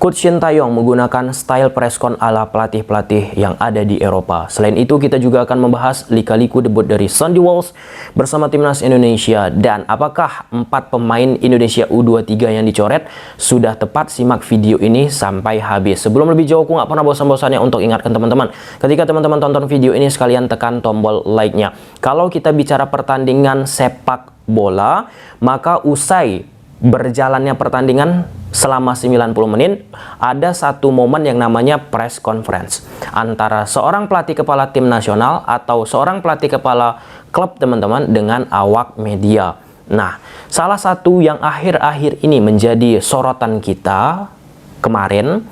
Coach Shin Tae-yong menggunakan style presscon ala pelatih-pelatih yang ada di Eropa. Selain itu, kita juga akan membahas lika-liku debut dari Sandy Walsh bersama timnas Indonesia, dan apakah 4 pemain Indonesia U23 yang dicoret sudah tepat. Simak video ini sampai habis. Sebelum lebih jauh, aku nggak pernah bosan-bosannya untuk ingatkan teman-teman, ketika teman-teman tonton video ini, sekalian tekan tombol like-nya. Kalau kita bicara pertandingan sepak bola, maka usai berjalannya pertandingan selama 90 menit, ada satu momen yang namanya press conference antara seorang pelatih kepala tim nasional atau seorang pelatih kepala klub, teman-teman, dengan awak media. Nah, salah satu yang akhir-akhir ini menjadi sorotan kita, kemarin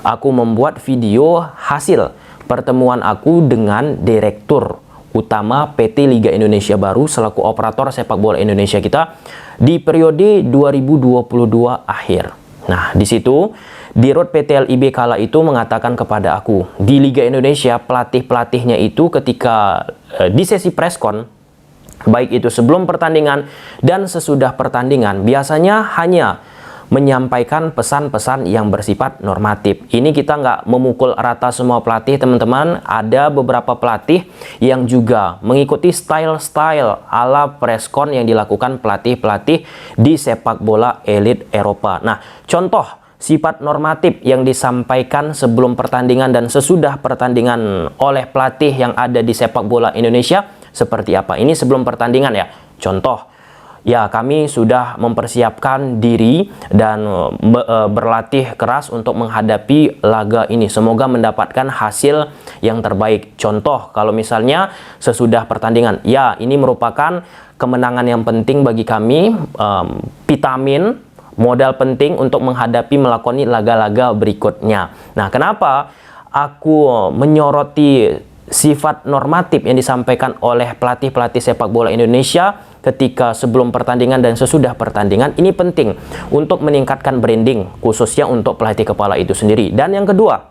aku membuat video hasil pertemuan aku dengan direktur utama PT Liga Indonesia Baru selaku operator sepak bola Indonesia kita di periode 2022 akhir. Nah, di situ Dirut PT LIB kala itu mengatakan kepada aku, di Liga Indonesia pelatih-pelatihnya itu ketika di sesi preskon, baik itu sebelum pertandingan dan sesudah pertandingan, biasanya hanya menyampaikan pesan-pesan yang bersifat normatif. Ini kita nggak memukul rata semua pelatih, teman-teman. Ada beberapa pelatih yang juga mengikuti style-style ala preskon yang dilakukan pelatih-pelatih di sepak bola elit Eropa. Nah, contoh sifat normatif yang disampaikan sebelum pertandingan dan sesudah pertandingan oleh pelatih yang ada di sepak bola Indonesia seperti apa? Ini sebelum pertandingan ya. Contoh, ya, kami sudah mempersiapkan diri dan berlatih keras untuk menghadapi laga ini. Semoga mendapatkan hasil yang terbaik. Contoh, kalau misalnya sesudah pertandingan, ya, ini merupakan kemenangan yang penting bagi kami, vitamin, modal penting untuk menghadapi melakoni laga-laga berikutnya. Nah, kenapa aku menyoroti sifat normatif yang disampaikan oleh pelatih-pelatih sepak bola Indonesia ketika sebelum pertandingan dan sesudah pertandingan? Ini penting untuk meningkatkan branding, khususnya untuk pelatih kepala itu sendiri. Dan yang kedua,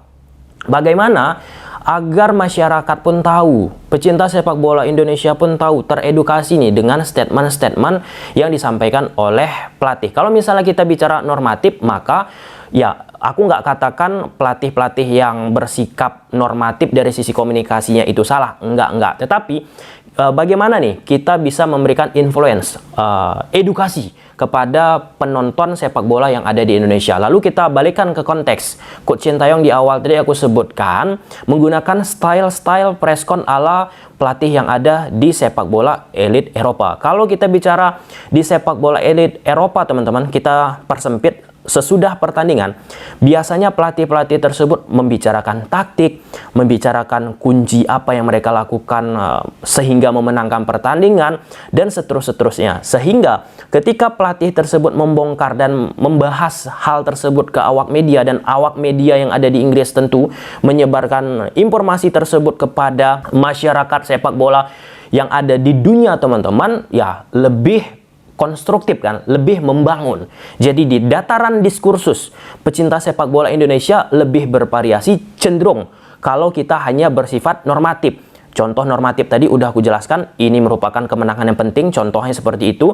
bagaimana agar masyarakat pun tahu, pecinta sepak bola Indonesia pun tahu, teredukasi nih dengan statement-statement yang disampaikan oleh pelatih. Kalau misalnya kita bicara normatif, maka ya, aku nggak katakan pelatih-pelatih yang bersikap normatif dari sisi komunikasinya itu salah, enggak. Tetapi bagaimana nih kita bisa memberikan influence, edukasi kepada penonton sepak bola yang ada di Indonesia. Lalu kita balikkan ke konteks Coach Shin Tae-yong di awal tadi aku sebutkan menggunakan style-style preskon ala pelatih yang ada di sepak bola elit Eropa. Kalau kita bicara di sepak bola elit Eropa, teman-teman, kita persempit. Sesudah pertandingan, biasanya pelatih-pelatih tersebut membicarakan taktik, membicarakan kunci apa yang mereka lakukan sehingga memenangkan pertandingan, dan seterusnya. Sehingga ketika pelatih tersebut membongkar dan membahas hal tersebut ke awak media, dan awak media yang ada di Inggris tentu menyebarkan informasi tersebut kepada masyarakat sepak bola yang ada di dunia, teman-teman, ya, lebih konstruktif kan, lebih membangun. Jadi di dataran diskursus pecinta sepak bola Indonesia lebih bervariasi, cenderung kalau kita hanya bersifat normatif. Contoh normatif tadi udah aku jelaskan, ini merupakan kemenangan yang penting, contohnya seperti itu.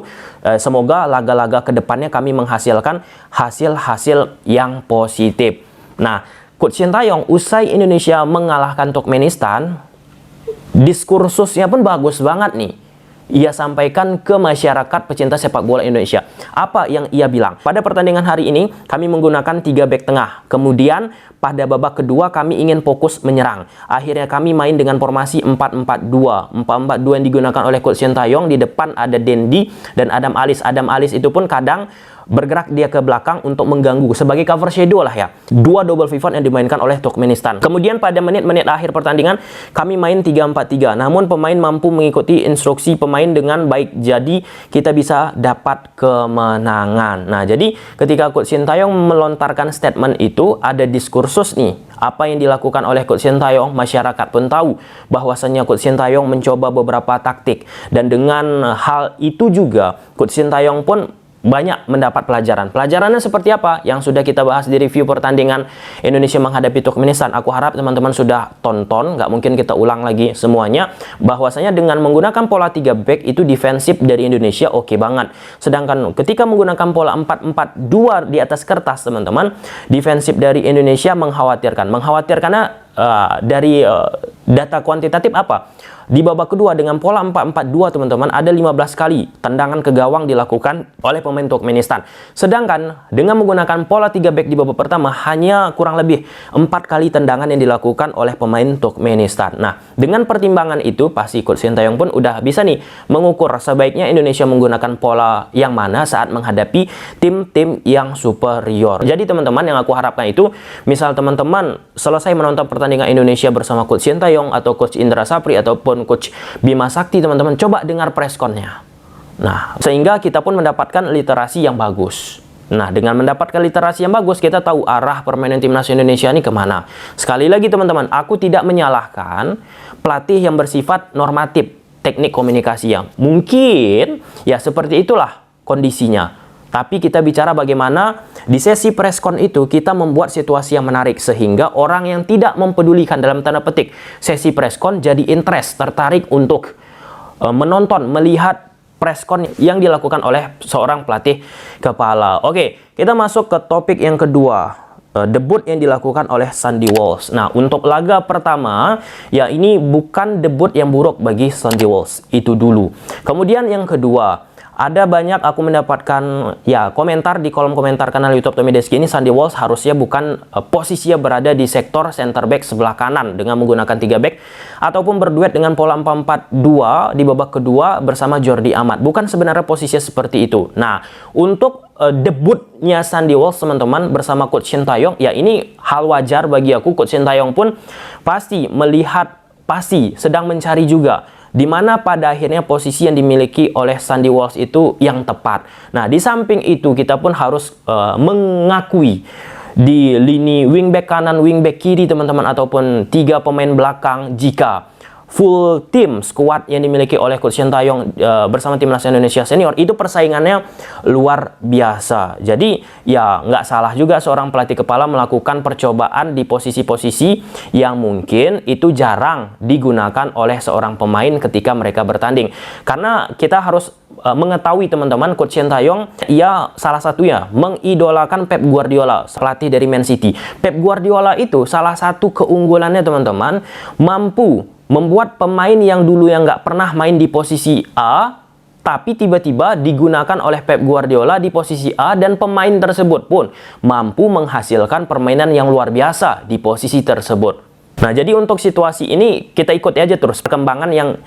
Semoga laga-laga kedepannya kami menghasilkan hasil-hasil yang positif. Nah, Coach Shin Tae-yong usai Indonesia mengalahkan Turkmenistan, diskursusnya pun bagus banget nih. Ia sampaikan ke masyarakat pecinta sepak bola Indonesia. Apa yang ia bilang? Pada pertandingan hari ini, kami menggunakan 3 bek tengah. Kemudian, pada babak kedua, kami ingin fokus menyerang. Akhirnya kami main dengan formasi 4-4-2. 4-4-2 yang digunakan oleh Coach Shin Tae-yong. Di depan ada Dendi dan Adam Alis. Adam Alis itu pun kadang bergerak dia ke belakang untuk mengganggu sebagai cover shadow lah ya. 2 double pivot yang dimainkan oleh Turkmenistan. Kemudian pada menit-menit akhir pertandingan kami main 3-4-3. Namun pemain mampu mengikuti instruksi pemain dengan baik. Jadi kita bisa dapat kemenangan. Nah, jadi ketika Coach Shin Tae-yong melontarkan statement itu, ada diskursus nih. Apa yang dilakukan oleh Coach Shin Tae-yong, masyarakat pun tahu bahwasannya Coach Shin Tae-yong mencoba beberapa taktik. Dan dengan hal itu juga Coach Shin Tae-yong pun banyak mendapat pelajaran. Pelajarannya seperti apa? Yang sudah kita bahas di review pertandingan Indonesia menghadapi Turkmenistan. Aku harap teman-teman sudah tonton, nggak mungkin kita ulang lagi semuanya. Bahwasanya dengan menggunakan pola 3 back itu defensif dari Indonesia oke banget. Sedangkan ketika menggunakan pola 4-4-2 di atas kertas, teman-teman, defensif dari Indonesia mengkhawatirkan. Mengkhawatirkannya dari data kuantitatif apa? Di babak kedua dengan pola 4-4-2, teman-teman, ada 15 kali tendangan ke gawang dilakukan oleh pemain Turkmenistan. Sedangkan dengan menggunakan pola 3 back di babak pertama hanya kurang lebih 4 kali tendangan yang dilakukan oleh pemain Turkmenistan. Nah, dengan pertimbangan itu pasti Coach Sintayong pun udah bisa nih mengukur sebaiknya Indonesia menggunakan pola yang mana saat menghadapi tim-tim yang superior. Jadi teman-teman, yang aku harapkan itu misal teman-teman selesai menonton pertandingan Indonesia bersama Coach Sintayong atau Coach Indra Sapri ataupun Coach Bima Sakti, teman-teman coba dengar pressconnya. Nah, sehingga kita pun mendapatkan literasi yang bagus. Nah, dengan mendapatkan literasi yang bagus, kita tahu arah permainan timnas Indonesia ini kemana. Sekali lagi teman-teman, aku tidak menyalahkan pelatih yang bersifat normatif, teknik komunikasi yang mungkin ya seperti itulah kondisinya. Tapi kita bicara bagaimana di sesi preskon itu kita membuat situasi yang menarik sehingga orang yang tidak mempedulikan dalam tanda petik sesi preskon jadi interest, tertarik untuk menonton, melihat preskon yang dilakukan oleh seorang pelatih kepala. Oke, kita masuk ke topik yang kedua. Debut yang dilakukan oleh Sandy Walsh. Nah, untuk laga pertama, ya ini bukan debut yang buruk bagi Sandy Walsh. Itu dulu. Kemudian yang kedua, ada banyak aku mendapatkan ya komentar di kolom komentar kanal YouTube Tommy Deski ini, Sandy Walsh harusnya bukan posisinya berada di sektor center back sebelah kanan dengan menggunakan 3 back ataupun berduet dengan pola 4-4-2 di babak kedua bersama Jordi Amat. Bukan sebenarnya posisinya seperti itu. Nah, untuk debutnya Sandy Walsh, teman-teman, bersama Coach Sintayong, ya ini hal wajar bagi aku. Coach Sintayong pun pasti melihat, pasti sedang mencari juga di mana pada akhirnya posisi yang dimiliki oleh Sandy Walsh itu yang tepat. Nah, di samping itu kita pun harus mengakui di lini wingback kanan, wingback kiri, teman-teman, ataupun 3 pemain belakang, jika full tim squad yang dimiliki oleh Coach Sintayong bersama timnas Indonesia senior itu persaingannya luar biasa. Jadi ya nggak salah juga seorang pelatih kepala melakukan percobaan di posisi-posisi yang mungkin itu jarang digunakan oleh seorang pemain ketika mereka bertanding. Karena kita harus mengetahui, teman-teman, Coach Sintayong ia salah satunya mengidolakan Pep Guardiola, pelatih dari Man City. Pep Guardiola itu salah satu keunggulannya, teman-teman, mampu membuat pemain yang dulu yang nggak pernah main di posisi A, tapi tiba-tiba digunakan oleh Pep Guardiola di posisi A, dan pemain tersebut pun mampu menghasilkan permainan yang luar biasa di posisi tersebut. Nah, jadi untuk situasi ini kita ikuti aja terus perkembangan yang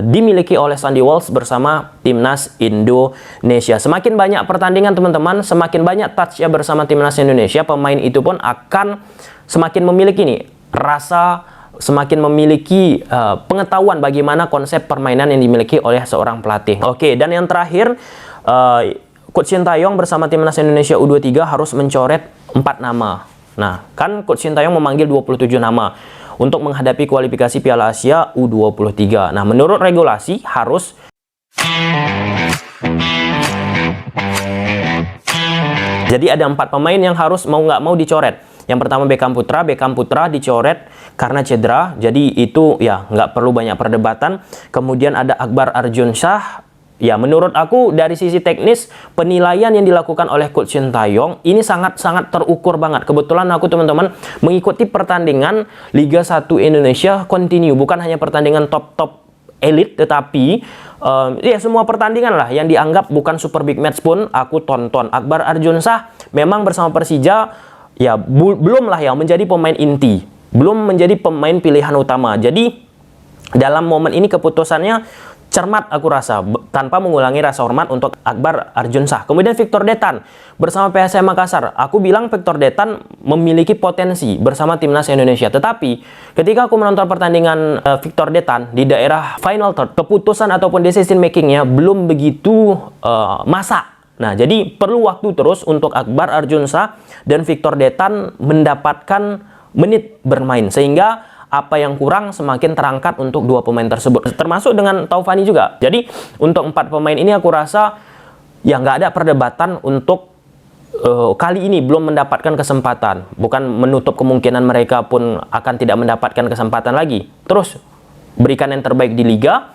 dimiliki oleh Sandy Walsh bersama timnas Indonesia. Semakin banyak pertandingan, teman-teman, semakin banyak touch ya bersama timnas Indonesia, pemain itu pun akan semakin memiliki nih rasa, semakin memiliki pengetahuan bagaimana konsep permainan yang dimiliki oleh seorang pelatih. Oke, dan yang terakhir, Coach Sintayong bersama timnas Indonesia U23 harus mencoret 4 nama. Nah, kan Coach Sintayong memanggil 27 nama untuk menghadapi kualifikasi Piala Asia U23. Nah, menurut regulasi harus jadi ada 4 pemain yang harus mau nggak mau dicoret. Yang pertama Beckham Putra dicoret karena cedera, jadi itu ya nggak perlu banyak perdebatan. Kemudian ada Akbar Arjunsyah. Ya, menurut aku dari sisi teknis penilaian yang dilakukan oleh Coach Sintayong ini sangat-sangat terukur banget. Kebetulan aku, teman-teman, mengikuti pertandingan Liga 1 Indonesia continue, bukan hanya pertandingan top-top elit, tetapi ya semua pertandingan lah yang dianggap bukan super big match pun aku tonton. Akbar Arjunsyah memang bersama Persija ya belum lah ya menjadi pemain inti, belum menjadi pemain pilihan utama. Jadi dalam momen ini keputusannya cermat aku rasa, tanpa mengulangi rasa hormat untuk Akbar Arjunsyah. Kemudian Victor Detan bersama PSM Makassar. Aku bilang Victor Detan memiliki potensi bersama timnas Indonesia. Tetapi ketika aku menonton pertandingan Victor Detan di daerah final third, keputusan ataupun decision makingnya belum begitu masak. Nah, jadi perlu waktu terus untuk Akbar Arjunsyah dan Victor Detan mendapatkan menit bermain, sehingga apa yang kurang semakin terangkat untuk 2 pemain tersebut, termasuk dengan Taufani juga. Jadi untuk 4 pemain ini aku rasa ya nggak ada perdebatan untuk kali ini belum mendapatkan kesempatan. Bukan menutup kemungkinan mereka pun akan tidak mendapatkan kesempatan lagi. Terus berikan yang terbaik di liga,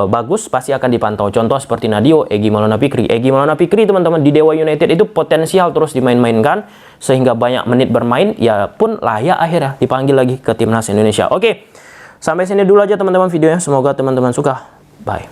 bagus, pasti akan dipantau. Contoh seperti Nadio, Egy Maulana Fikri. Egy Maulana Fikri teman-teman di Dewa United itu potensial terus dimain-mainkan sehingga banyak menit bermain, ya pun layak akhirnya dipanggil lagi ke timnas Indonesia. Oke, sampai sini dulu aja teman-teman videonya. Semoga teman-teman suka. Bye.